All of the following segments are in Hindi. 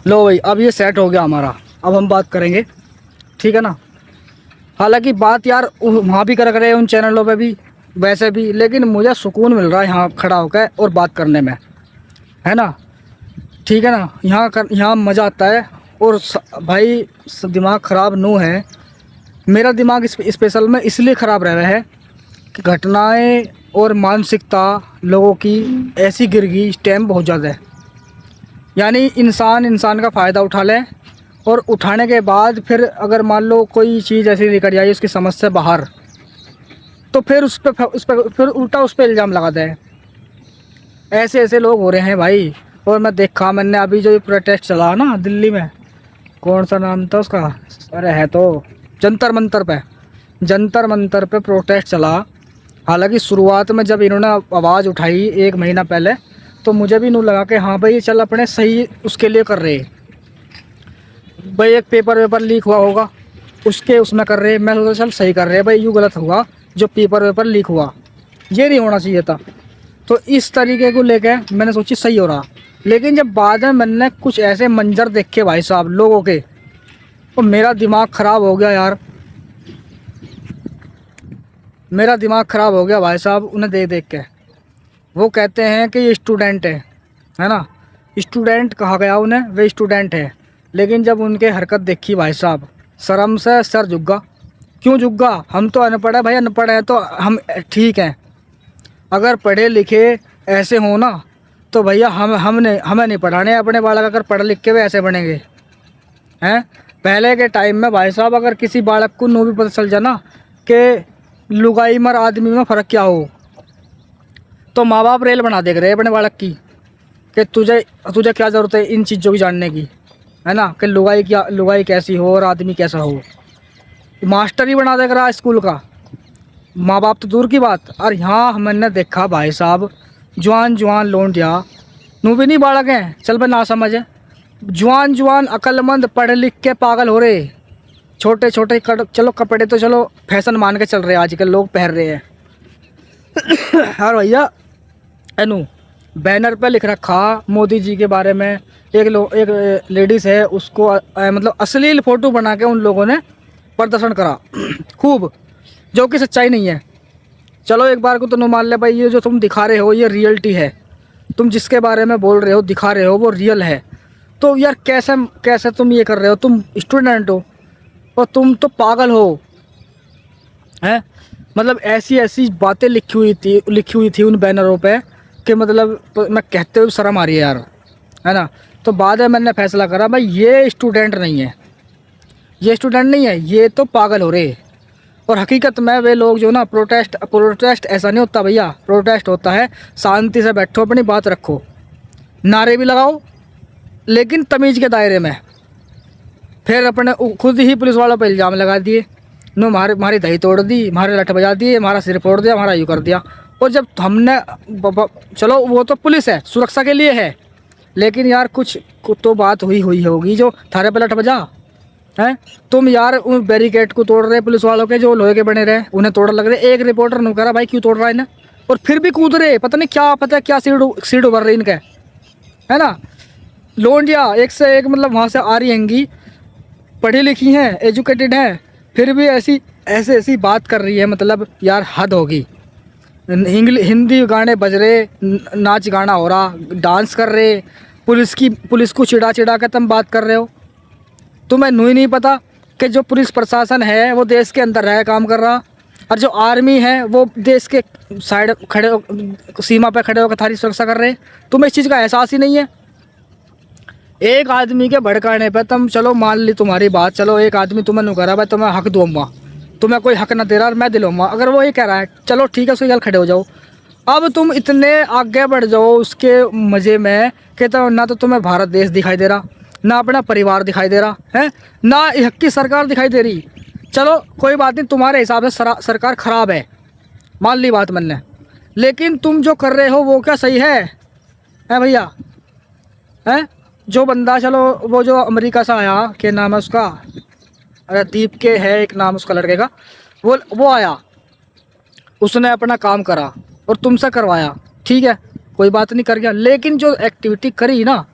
लो भाई, अब ये सेट हो गया हमारा। अब हम बात करेंगे, ठीक है ना। हालांकि बात यार वहाँ भी कर रहे हैं उन चैनलों पे भी, वैसे भी, लेकिन मुझे सुकून मिल रहा है यहाँ खड़ा होकर और बात करने में, है ना। ठीक है ना, यहाँ मज़ा आता है। और भाई दिमाग ख़राब नू है। मेरा दिमाग स्पेशल में इसलिए ख़राब रह रहा है कि घटनाएं और मानसिकता लोगों की ऐसी गिर गई इस टाइम बहुत ज़्यादा है। यानी इंसान का फ़ायदा उठा ले, और उठाने के बाद फिर अगर मान लो कोई चीज़ ऐसी निकल जाए उसकी समझ से बाहर, तो फिर उस पर फिर उल्टा उस पर इल्ज़ाम लगाता है। ऐसे ऐसे लोग हो रहे हैं भाई। और मैंने अभी जो ये प्रोटेस्ट चला ना दिल्ली में, कौन सा नाम था उसका, अरे है तो जंतर मंतर पे प्रोटेस्ट चला। हालांकि शुरुआत में जब इन्होंने आवाज़ उठाई 1 महीना पहले, तो मुझे भी यूँ लगा कि हाँ भाई चल अपने सही उसके लिए कर रहे भाई। एक पेपर वेपर लीक हुआ होगा उसमें कर रहे, मैं सोचा चल सही कर रहे भाई, यूँ गलत हुआ जो पेपर वेपर लीक हुआ, ये नहीं होना चाहिए था। तो इस तरीके को लेके मैंने सोची सही हो रहा। लेकिन जब बाद में मैंने कुछ ऐसे मंजर देखे भाई साहब लोगों के, तो मेरा दिमाग ख़राब हो गया यार। मेरा दिमाग ख़राब हो गया भाई साहब उन्हें देख देख के। वो कहते हैं कि ये स्टूडेंट है ना। स्टूडेंट कहा गया उन्हें, वे स्टूडेंट है। लेकिन जब उनके हरकत देखी भाई साहब, शर्म से सर झुक। क्यों झुक? हम तो अनपढ़ है भाई, अनपढ़ है तो हम ठीक हैं। अगर पढ़े लिखे ऐसे हो ना, तो भैया हमें नहीं पढ़ाने अपने बालक। अगर पढ़ लिख के वे ऐसे बनेंगे हैं। पहले के टाइम में भाई साहब अगर किसी बालक को नो भी पता चल जाना कि लुगाई मर आदमी में फ़र्क क्या हो, तो माँ बाप रेल बना देख रहे अपने बालक की कि तुझे क्या ज़रूरत है इन चीज़ों की जानने की, है ना। कि लुगाई कैसी हो और आदमी कैसा हो, मास्टर ही बना देख रहा स्कूल का, माँ बाप तो दूर की बात। और यहाँ हमने देखा भाई साहब जवान लोंडिया, नू भी नहीं बालक हैं, चल भाई ना समझ है, जवान अक्लमंद पढ़ लिख के पागल हो रहे। छोटे छोटे चलो कपड़े तो चलो फैशन मान के चल रहे हैं, आजकल लोग पहन रहे हैं। और भैया एनू बैनर पे लिख रखा मोदी जी के बारे में। एक लेडीज़ है, उसको मतलब अश्लील फ़ोटो बना के उन लोगों ने प्रदर्शन करा खूब, जो कि सच्चाई नहीं है। चलो एक बार को तो मान ले भाई, ये जो तुम दिखा रहे हो ये रियलिटी है, तुम जिसके बारे में बोल रहे हो दिखा रहे हो वो रियल है। तो यार कैसे तुम ये कर रहे हो? तुम स्टूडेंट हो और तुम तो पागल हो हैं। मतलब ऐसी बातें लिखी हुई थी उन बैनरों पे कि मतलब तो मैं कहते हुए शर्म आ रही है यार, है ना। तो बाद में मैंने फैसला करा भाई ये स्टूडेंट नहीं है, ये तो पागल हो रहे। और हकीकत में वे लोग जो ना प्रोटेस्ट ऐसा नहीं होता भैया। प्रोटेस्ट होता है शांति से बैठो, अपनी बात रखो, नारे भी लगाओ लेकिन तमीज़ के दायरे में। फिर अपने खुद ही पुलिस वालों पर इल्ज़ाम लगा दिए, नो हमारी दही तोड़ दी, हमारे लठ बजा दिए, हमारा सिर फोड़ दिया, हमारा यूँ कर दिया। और जब हमने चलो वो तो पुलिस है, सुरक्षा के लिए है, लेकिन यार कुछ तो बात हुई होगी जो थारे पे लठ बजा हैं। तुम यार उन बैरिकेड को तोड़ रहे पुलिस वालों के, जो लोहे के बने रहे उन्हें तोड़ लग रहे। एक रिपोर्टर ने कहा भाई क्यों तोड़ रहा है इन्हें, और फिर भी कूद रहे, पता नहीं क्या सीट उभर रही इनके, है ना। लोंडिया एक से एक मतलब वहाँ से आ रही हैंगी, पढ़ी लिखी हैं, एजुकेटेड हैं, फिर भी ऐसी बात कर रही है। मतलब यार हद होगी। हिंदी गाने बज रहे, नाच गाना हो रहा, डांस कर रहे, पुलिस को चिढ़ा के तुम बात कर रहे हो। तुम्हें ही नहीं पता कि जो पुलिस प्रशासन है वो देश के अंदर रह काम कर रहा, और जो आर्मी है वो देश के साइड सीमा पर खड़े होकर थारी सुरक्षा कर रहे। तुम्हें इस चीज़ का एहसास ही नहीं है। एक आदमी के भड़काने पे तुम चलो मान ली तुम्हारी बात, चलो एक आदमी तुम्हें नहीं करा भाई तुम्हें हक दूंगा, तुम्हें कोई हक ना दे रहा मैं दिलूँगा, अगर वो ये कह रहा है चलो ठीक है उसके गल खड़े हो जाओ। अब तुम इतने आगे बढ़ जाओ उसके मज़े में कि तो ना तो तुम्हें भारत देश दिखाई दे रहा, ना अपना परिवार दिखाई दे रहा है, ना हक की सरकार दिखाई दे रही। चलो कोई बात नहीं, तुम्हारे हिसाब से सरकार ख़राब है, मान ली बात मैंने, लेकिन तुम जो कर रहे हो वो क्या सही है भैया? हैं जो बंदा, चलो वो जो अमेरिका से आया, क्या नाम है उसका, अरे दीप के है एक नाम उसका लड़के का, वो आया, उसने अपना काम करा और तुमसे करवाया, ठीक है कोई बात नहीं कर गया। लेकिन जो एक्टिविटी करी ना,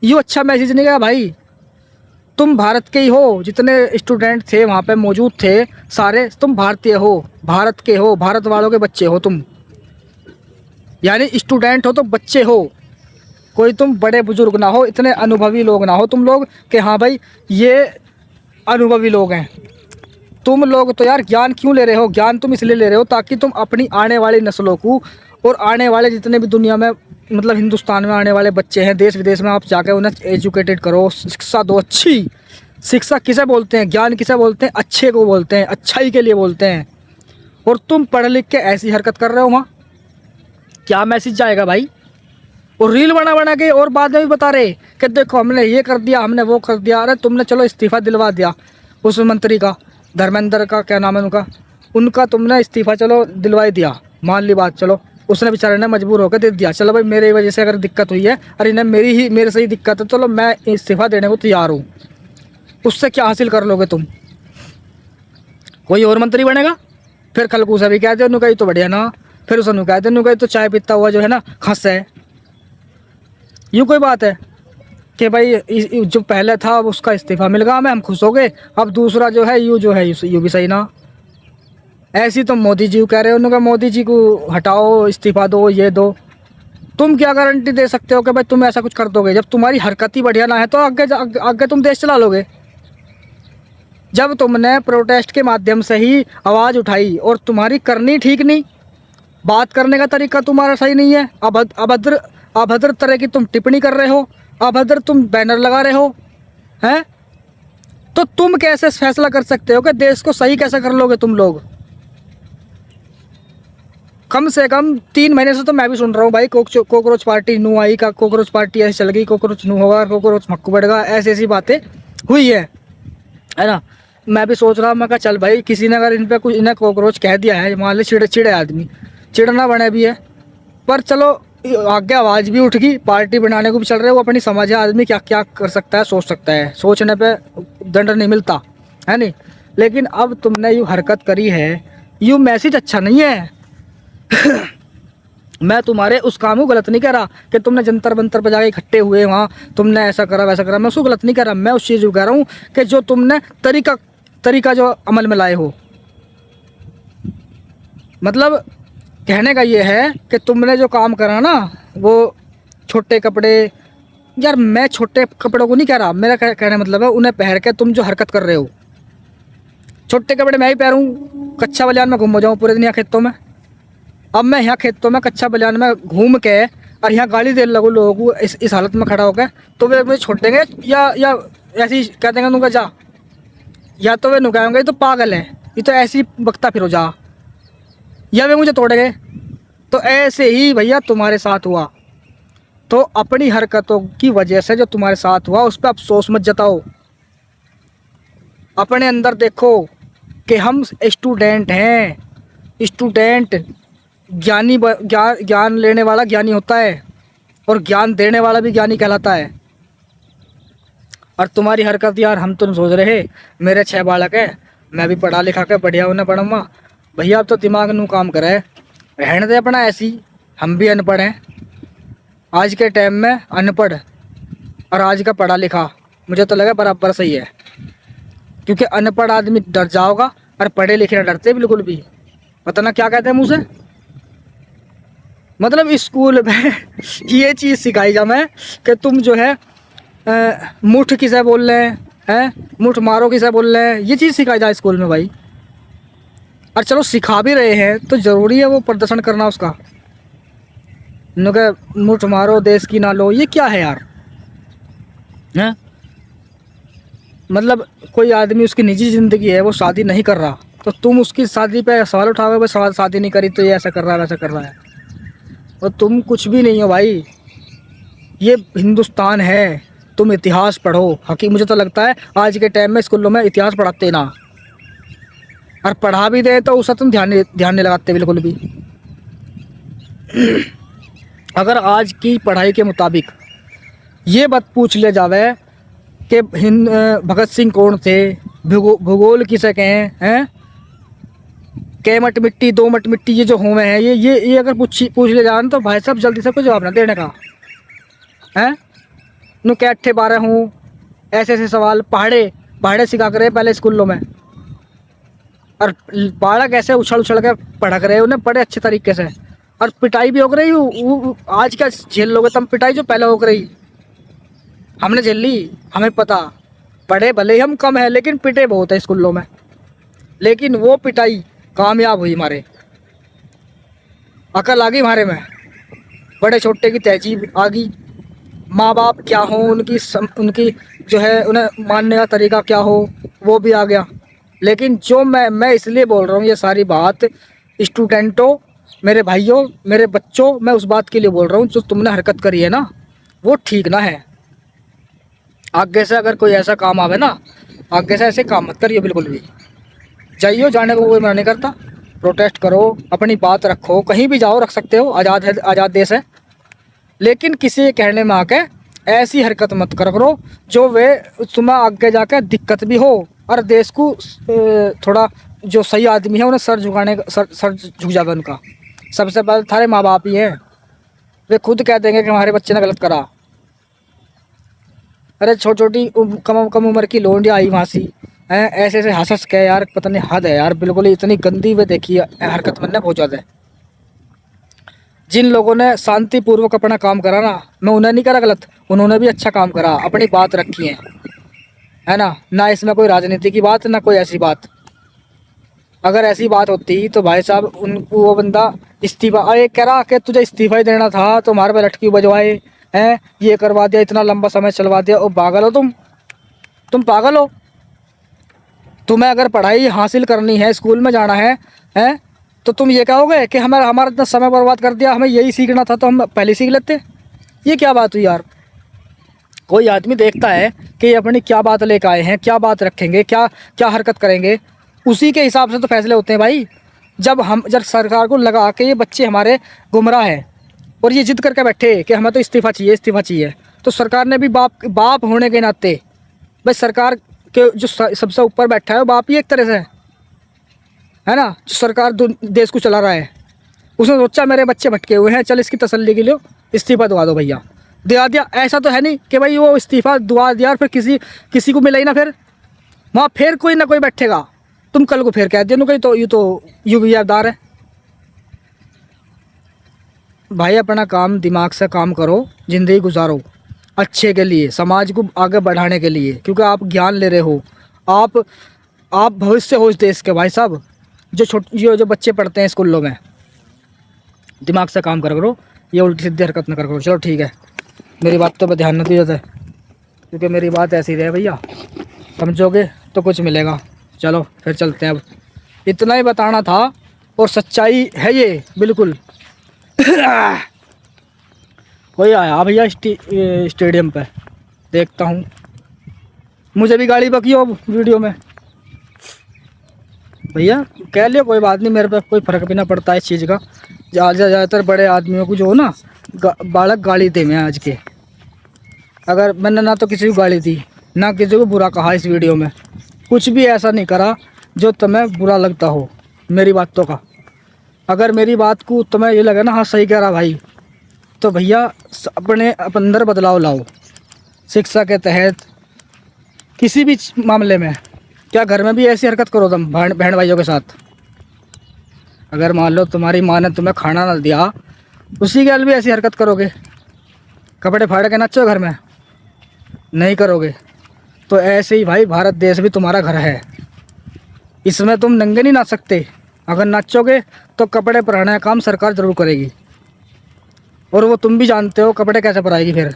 यूँ अच्छा मैसेज नहीं गया भाई। तुम भारत के ही हो, जितने स्टूडेंट थे वहाँ पे मौजूद थे सारे, तुम भारतीय हो, भारत के हो, भारत वालों के बच्चे हो तुम, यानी स्टूडेंट हो तो बच्चे हो, कोई तुम बड़े बुजुर्ग ना हो, इतने अनुभवी लोग ना हो तुम लोग कि हाँ भाई ये अनुभवी लोग हैं। तुम लोग तो यार ज्ञान क्यों ले रहे हो? ज्ञान तुम इसलिए ले रहे हो ताकि तुम अपनी आने वाली नस्लों को और आने वाले जितने भी दुनिया में मतलब हिंदुस्तान में आने वाले बच्चे हैं, देश विदेश में आप जाकर उन्हें एजुकेटेड करो, शिक्षा दो अच्छी। शिक्षा किसे बोलते हैं? ज्ञान किसे बोलते हैं? अच्छे को बोलते हैं, अच्छाई के लिए बोलते हैं। और तुम पढ़ लिख के ऐसी हरकत कर रहे हो वहाँ, क्या मैसेज जाएगा भाई? और रील बना बना के और बाद में भी बता रहे कि देखो हमने ये कर दिया, हमने वो कर दिया। अरे तुमने चलो इस्तीफ़ा दिलवा दिया उस मंत्री का, धर्मेंद्र का क्या नाम है उनका तुमने इस्तीफ़ा चलो दिलवा दिया, मान ली बात, चलो उसने बेचारे ने मजबूर होकर दे दिया, चलो भाई मेरी वजह से अगर दिक्कत हुई है, अरे इन्हें मेरे से ही दिक्कत है, चलो मैं इस्तीफ़ा देने को तैयार हूँ। उससे क्या हासिल कर लोगे तुम? कोई और मंत्री बनेगा, फिर खलकूसा भी कह दे उन्होंने, तो बढ़िया ना, फिर उसने कह दे उन्होंने तो चाय पीता हुआ जो है ना खस है। यूँ कोई बात है कि भाई जो पहले था उसका इस्तीफ़ा मिल गया हमें, हम खुश हो गए, अब दूसरा जो है यूँ भी सही ना। ऐसी तो मोदी जी को कह रहे हो, उन्होंने मोदी जी को हटाओ, इस्तीफ़ा दो, ये दो। तुम क्या गारंटी दे सकते हो कि भाई तुम ऐसा कुछ कर दोगे? जब तुम्हारी हरकत ही बढ़िया ना है तो आगे तुम देश चला लोगे। जब तुमने प्रोटेस्ट के माध्यम से ही आवाज़ उठाई और तुम्हारी करनी ठीक नहीं, बात करने का तरीका तुम्हारा सही नहीं है, अभद्र अभद्र तरह की तुम टिप्पणी कर रहे हो, अभद्र तुम बैनर लगा रहे हो, हैं? तो तुम कैसे फैसला कर सकते हो कि देश को सही कैसे कर लोगे तुम लोग? कम से कम 3 महीने से तो मैं भी सुन रहा हूँ भाई, कोकरोच पार्टी नू आई का, कोकरोच पार्टी ऐसे चल गई, कोकरोच नू होगा, कोकरोच मक्कू बढ़ेगा, ऐसी ऐसी बातें हुई है ना। मैं भी सोच रहा हूँ, मैं कहा चल भाई किसी ने अगर इन पे कुछ इन्हें कोकरोच कह दिया है, मान ली चिड़े आदमी, चिड़ना बने भी है, पर चलो आगे आवाज़ भी उठ गई, पार्टी बनाने को भी चल रहे हो, अपनी समझ है आदमी क्या क्या कर सकता है, सोच सकता है, सोचने पे दंड नहीं मिलता है नहीं। लेकिन अब तुमने यूँ हरकत करी है, यूँ मैसेज अच्छा नहीं है। मैं तुम्हारे उस काम को गलत नहीं कह रहा कि तुमने जंतर मंतर पर जाके इकट्ठे हुए वहाँ तुमने ऐसा करा वैसा करा, मैं उसको गलत नहीं कह रहा। मैं उस चीज़ को कह रहा हूँ कि जो तुमने तरीका जो अमल में लाए हो, मतलब कहने का ये है कि तुमने जो काम करा ना वो छोटे कपड़े, यार मैं छोटे कपड़ों को नहीं कह रहा, मेरा कहने मतलब है उन्हें पहन के तुम जो हरकत कर रहे हो, छोटे कपड़े मैं ही पहनूँ, कच्चा बलियान में घूम जाऊँ पूरे दिन यहाँ खेतों में। अब मैं यहाँ खेतों में कच्चा बलियान में घूम के और यहाँ गाली दे लगूँ लोगों को इस हालत में खड़ा होकर, तो वे मुझे छोड़ देंगे या ऐसे ही कह देंगे उनका जा, या तो वे नुकाएंगे तो पागल है, ये तो ऐसी बकता फिर हो जा, या वे मुझे तोड़ेंगे। तो ऐसे ही भैया तुम्हारे साथ हुआ, तो अपनी हरकतों की वजह से जो तुम्हारे साथ हुआ उस पर अफसोस मत जताओ। अपने अंदर देखो कि हम स्टूडेंट हैं, स्टूडेंट ज्ञान लेने वाला ज्ञानी होता है और ज्ञान देने वाला भी ज्ञानी कहलाता है। और तुम्हारी हरकत यार, हम तो सोच रहे मेरे 6 बालक है, मैं भी पढ़ा लिखा के बढ़िया उन्हें पढ़ूँगा, भैया अब तो दिमाग नू काम करे, रहने दे अपना ऐसी। हम भी अनपढ़ हैं, आज के टाइम में अनपढ़ और आज का पढ़ा लिखा मुझे तो लगा बराबर सही है, क्योंकि अनपढ़ आदमी डर जाओगा और पढ़े लिखे ना डरते बिल्कुल भी। पता ना क्या कहते हैं मुँह से, मतलब स्कूल में ये चीज़ सिखाई जा मैं कि तुम जो है मुठ किसे बोल रहे हैं, मुठ मारो किसे बोल रहे हैं, ये चीज़ सिखाई जाए स्कूल में भाई। और चलो सिखा भी रहे हैं तो ज़रूरी है वो प्रदर्शन करना उसका, उनके मुठ मारो देश की ना लो, ये क्या है यार, हैं? मतलब कोई आदमी उसकी निजी ज़िंदगी है, वो शादी नहीं कर रहा, तो तुम उसकी शादी पे सवाल उठाओगे, भाई शादी नहीं करी तो ये ऐसा कर रहा है वैसा कर रहा है, और तुम कुछ भी नहीं हो भाई। ये हिंदुस्तान है, तुम इतिहास पढ़ो। मुझे तो लगता है आज के टाइम में स्कूलों में इतिहास पढ़ाते ना, और पढ़ा भी दे तो उसे तुम ध्यान नहीं लगाते बिल्कुल भी। अगर आज की पढ़ाई के मुताबिक ये बात पूछ ले जावे कि भगत सिंह कौन थे, भूगोल किसे कहें, हैं, के मट मिट्टी 2 मट मिट्टी ये जो हुए हैं, ये अगर पूछ ले जाए तो भाई साहब जल्दी से कोई जवाब ना देने का है नु कैठे बारे हूँ, ऐसे ऐसे सवाल पहाड़े पहाड़े सिखा कर पहले स्कूलों में। और बालक ऐसे उछल उछल के पढ़क रहे उन्हें बड़े अच्छे तरीके से। और पिटाई भी हो रही, आज क्या झेल लोगे तुम पिटाई जो पहले हो रही, हमने झेल ली, हमें पता। पढ़े भले ही हम कम है लेकिन पिटे बहुत है स्कूलों में, लेकिन वो पिटाई कामयाब हुई, हमारे अकल आ गई हमारे में, बड़े छोटे की तहजीब आ गई, माँ बाप क्या हो उनकी जो है उन्हें मानने का तरीका क्या हो वो भी आ गया। लेकिन जो मैं इसलिए बोल रहा हूँ ये सारी बात स्टूडेंटों, मेरे भाइयों, मेरे बच्चों, मैं उस बात के लिए बोल रहा हूँ जो तुमने हरकत करी है ना वो ठीक ना है। आगे से अगर कोई ऐसा काम आवे ना, आगे से ऐसे काम मत करिए बिल्कुल भी। जाइयो, जाने को कोई मना नहीं करता, प्रोटेस्ट करो, अपनी बात रखो, कहीं भी जाओ रख सकते हो, आज़ाद है, आज़ाद देश है। लेकिन किसी के कहने में आके ऐसी हरकत मत करो जो वे तुम्हें आगे जाकर दिक्कत भी हो। और देश को थोड़ा जो सही आदमी है उन्हें सर झुकाने सर झुक जावे उनका। सबसे पहले थारे माँ बाप ही हैं, वे खुद कह देंगे कि हमारे बच्चे ने गलत करा। अरे छोटी छोटी कम उम्र की लोंडियाँ आई वहाँ सी हैं, ऐसे ऐसे हंस के यार, पता नहीं हद है यार, बिल्कुल ही इतनी गंदी वे देखी हरकत मैंने बहुत ज़्यादा है। जिन लोगों ने शांतिपूर्वक अपना काम करा ना, मैं उन्हें नहीं करा गलत, उन्होंने भी अच्छा काम करा, अपनी बात रखी है ना। ना इसमें कोई राजनीति की बात, ना कोई ऐसी बात। अगर ऐसी बात होती तो भाई साहब उनको वो बंदा इस्तीफा, अरे कह रहा कि तुझे इस्तीफा ही देना था तो हमारे पे लटकी बजवाए हैं, ये करवा दिया, इतना लंबा समय चलवा दिया। और पागल हो तुम पागल हो। तुम्हें अगर पढ़ाई हासिल करनी है, स्कूल में जाना है तो तुम ये कहोगे कि हमारा इतना समय बर्बाद कर दिया, हमें यही सीखना था तो हम पहले सीख लेते। ये क्या बात हुई यार। कोई आदमी देखता है कि ये अपनी क्या बात लेकर आए हैं, क्या बात रखेंगे, क्या हरकत करेंगे, उसी के हिसाब से तो फैसले होते हैं भाई। जब सरकार को लगा कि ये बच्चे हमारे गुमराह हैं और ये जिद करके बैठे कि हमें तो इस्तीफ़ा चाहिए, तो सरकार ने भी बाप होने के नाते, भाई सरकार के जो सबसे ऊपर बैठा है वो बाप ही एक तरह से है ना, जो सरकार देश को चला रहा है। उसने सोचा मेरे बच्चे भटके हुए हैं, चल इसकी तसल्ली के लिए इस्तीफ़ा दवा दो भैया, दिला दिया। ऐसा तो है नहीं कि भाई वो इस्तीफ़ा दुआ दिया और फिर किसी को मिला ही ना, फिर वहाँ फिर कोई ना कोई बैठेगा, तुम कल को फिर कह दिया कहीं तो यू भी याददार है। भाई अपना काम दिमाग से काम करो, ज़िंदगी गुजारो अच्छे के लिए, समाज को आगे बढ़ाने के लिए, क्योंकि आप ज्ञान ले रहे हो, आप भविष्य हो इस देश के भाई साहब। जो बच्चे पढ़ते हैं स्कूलों में, दिमाग से काम करो, ये उल्टी सीधी हरकत न करो। चलो ठीक है, मेरी बात तो पर ध्यान न दिया जाए, क्योंकि मेरी बात ऐसी रहे भैया, समझोगे तो कुछ मिलेगा। चलो फिर चलते हैं, अब इतना ही बताना था और सच्चाई है ये बिल्कुल। कोई आया भैया स्टेडियम पे, देखता हूँ, मुझे भी गाड़ी बकी हो वीडियो में। भैया कह लियो, कोई बात नहीं, मेरे पे कोई फ़र्क भी ना पड़ता है इस चीज़ का। ज़्यादातर बड़े आदमियों को जो हो ना बालक गाली दे, मैं आज के अगर मैंने ना तो किसी को गाली दी ना किसी को बुरा कहा इस वीडियो में, कुछ भी ऐसा नहीं करा जो तुम्हें बुरा लगता हो मेरी बातों का। अगर मेरी बात को तुम्हें ये लगे ना हाँ सही कह रहा भाई, तो भैया अपने अंदर बदलाव लाओ शिक्षा के तहत, किसी भी मामले में। क्या घर में भी ऐसी हरकत करो तुम बहन भाइयों के साथ? अगर मान लो तुम्हारी माँ ने तुम्हें खाना ना दिया, उसी के लिए भी ऐसी हरकत करोगे? कपड़े फाड़ के नाचो घर में? नहीं करोगे। तो ऐसे ही भाई भारत देश भी तुम्हारा घर है, इसमें तुम नंगे नहीं नाच सकते। अगर नाचोगे तो कपड़े पहनाने का काम सरकार ज़रूर करेगी, और वो तुम भी जानते हो कपड़े कैसे पहनाएगी फिर।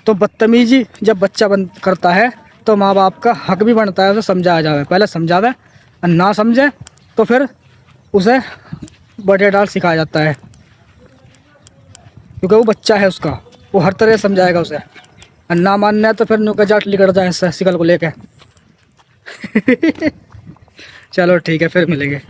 तो बदतमीजी जब बच्चा करता है तो माँ बाप का हक भी बनता है उसे समझाया जाए, पहले समझावे, और ना समझे तो फिर उसे बड़े डाल सिखाया जाता है, क्योंकि वो बच्चा है, उसका वो हर तरह समझाएगा उसे। और ना मानना है तो फिर नुका जाट लिकड़ जाए शिकल को लेके। चलो ठीक है, फिर मिलेंगे।